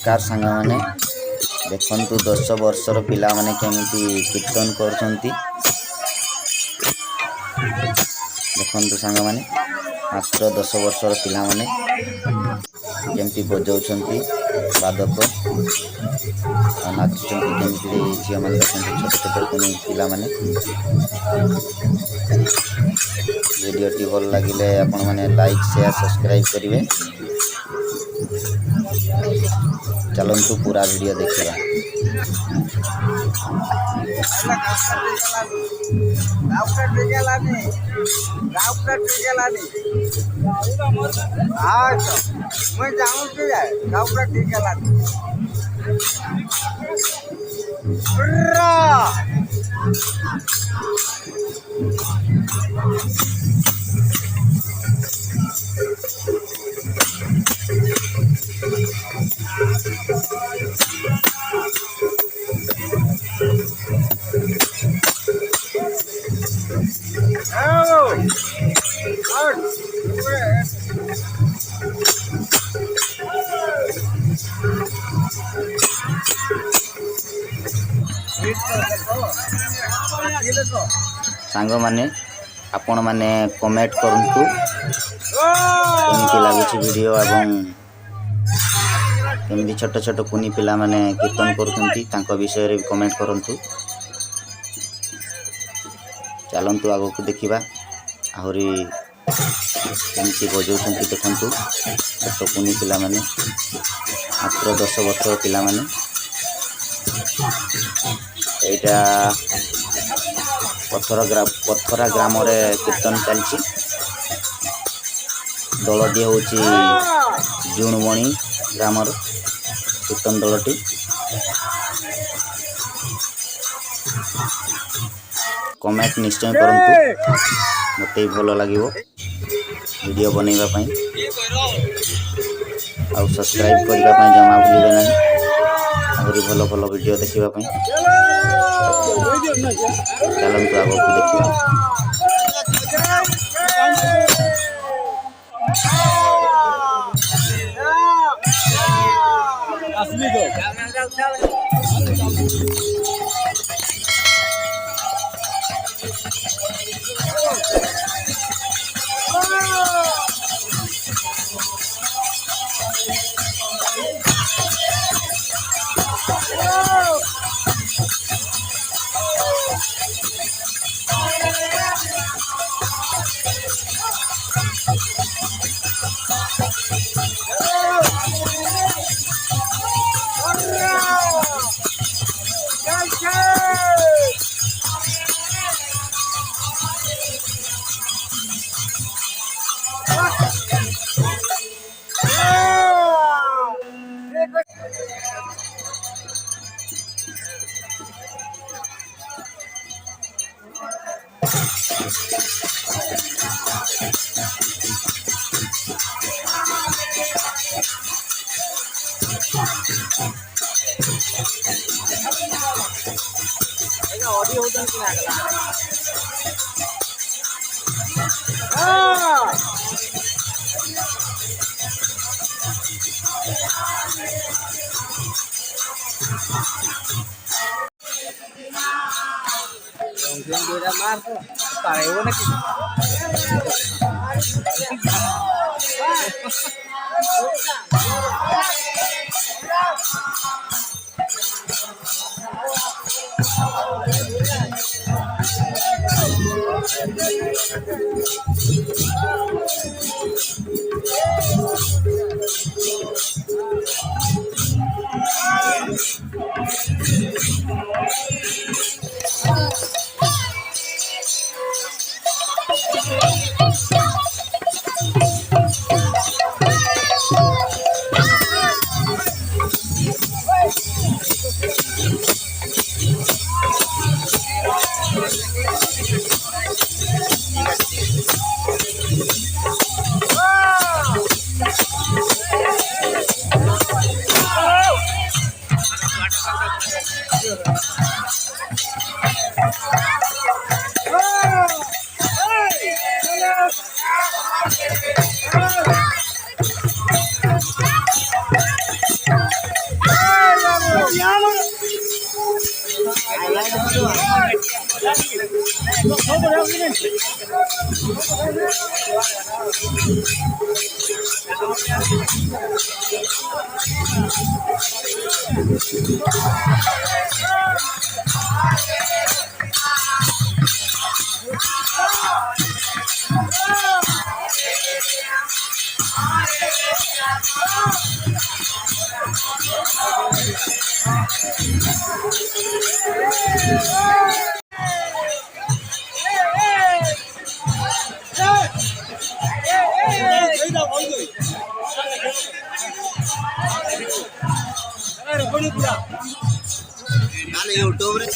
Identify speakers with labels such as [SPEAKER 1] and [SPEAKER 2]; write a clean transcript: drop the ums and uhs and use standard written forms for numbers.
[SPEAKER 1] नमस्कार सांग माने देखंतु 10 वर्षर पिला माने केमिति कीर्तन करछंती देखंतु सांग माने मात्र 10 वर्षर पिला माने केमिति बजाउछंती बादक नाचुछंती केमिति झिया माने देखंतु छोट छोट कुनी पिला माने वीडियोटी भल लागिले आपण माने लाइक शेयर सब्सक्राइब करिवे। चलंतु पूरा वीडियो देखिबा। सांग माने आपण माने कमेंट करंतु केमिति लागुछि वीडियो एवं केमिति छोट छोट कुनी पिला माने कीर्तन करथंती तांको विषय रे कमेंट करंतु। चलंतु आगो को देखिबा आहुरी केमिति बजाउछंती देखंतु छोट कुनी पिला माने मात्र 10 वर्ष पिला माने एटा पथरा ग्राम रे कीर्तन चलछि दलटी होछि जुणमणि ग्राम कीर्तन दलटी कमेंट निश्चय करंतु मते भलो लागिवो वीडियो बनेबा पई आ सब्सक्राइब करबा पई जमा भूलिबे नाही आहुरी भलो भलो वीडियो देखिबा पई चलंतु आगो को देखिबा। यूट्यूब रे